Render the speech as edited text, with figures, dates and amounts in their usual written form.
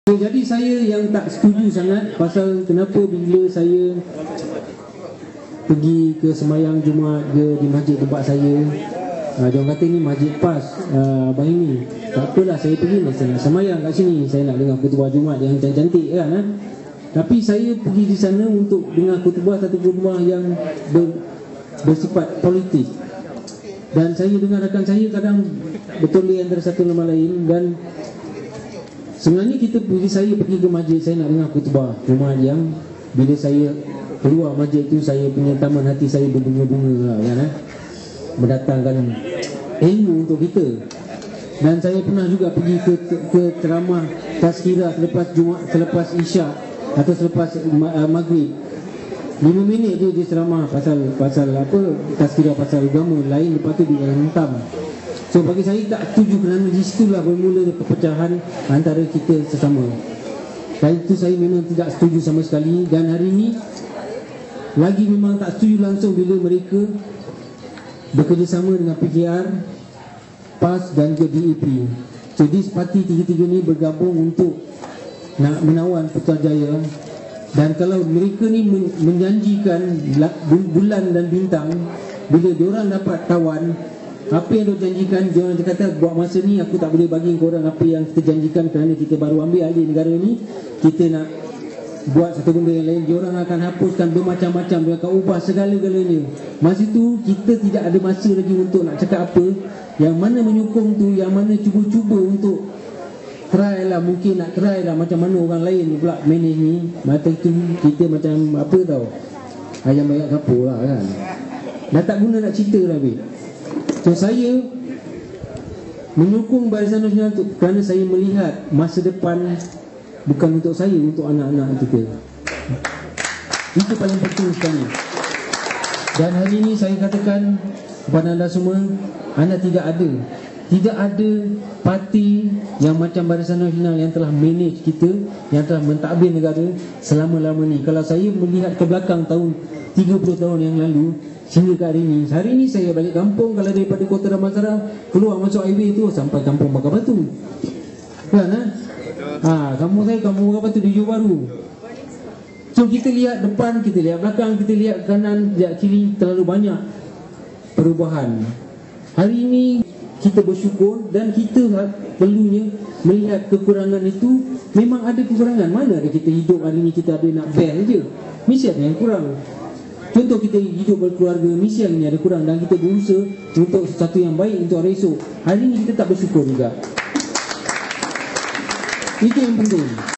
Jadi saya yang tak setuju sangat pasal kenapa bila saya pergi ke semayang Jumaat ke di masjid tempat saya, diorang kata ni masjid PAS, abang ini tak apalah, saya pergi saya nak semayang kat sini, saya nak dengar khutbah Jumaat yang cantik-cantik kan, Tapi saya pergi di sana untuk dengar khutbah satu khutbah yang bersifat politik. Dan saya dengar rakan saya kadang bertolak antara satu sama lain. Dan sebenarnya saya pergi ke masjid, saya nak dengar khutbah Jumaat yang bila saya keluar masjid itu, saya punya taman hati saya berbunga-bunga kan, mendatangkan ilmu untuk kita. Dan saya pernah juga pergi ke ceramah tazkirah selepas Isyak atau selepas maghrib. 5 minit je dia ceramah pasal apa, tazkirah pasal agama lain, lepas tu dia hentam. So bagi saya tak setuju, kerana di situlah bermula perpecahan antara kita sesama. Dan itu saya memang tidak setuju sama sekali. Dan hari ini lagi memang tak setuju langsung bila mereka bekerjasama dengan PKR, PAS dan juga DAP. Jadi parti tiga-tiga ni bergabung untuk nak menawan Putrajaya. Dan kalau mereka ni menjanjikan bulan dan bintang, bila diorang dapat tawan, apa yang diorang janjikan, diorang kata buat masa ni aku tak boleh bagi korang apa yang kita janjikan kerana kita baru ambil alih negara ni, kita nak buat satu benda yang lain. Diorang akan hapuskan bermacam-macam, dia akan ubah segala-galanya. Masa tu kita tidak ada masa lagi untuk nak cakap apa. Yang mana menyokong tu, yang mana cuba-cuba untuk try lah, mungkin nak try lah macam mana orang lain pula manage ni. Mata itu kita macam apa tau, ayam banyak kapur lah kan. Dah tak guna nak cerita lah babe. So saya menyokong Barisan Nasional tu kerana saya melihat masa depan bukan untuk saya, untuk anak-anak kita. Itu paling penting sekali. Dan hari ini saya katakan kepada anda semua, anda tidak ada parti yang macam Barisan Nasional yang telah manage kita, yang telah mentadbir negara selama-lama ni. Kalau saya melihat ke belakang tahun 30 tahun yang lalu sehingga ke hari ini saya balik kampung, kalau daripada Kota Damansara keluar masuk highway tu sampai kampung Bakar Batu kan, kampung saya kampung Bakar Batu di Johor Bahru. So kita lihat depan, kita lihat belakang, kita lihat kanan, lihat kiri, terlalu banyak perubahan. Hari ini kita bersyukur dan kita perlunya melihat kekurangan itu. Memang ada kekurangan. Mana ada kita hidup hari ini kita ada nak band je, mesti ada yang kurang. Contoh kita hidup berkeluarga, mesti yang ni ada kurang. Dan kita berusaha untuk sesuatu yang baik untuk hari esok. Hari ini kita tak bersyukur juga. Itu yang penting.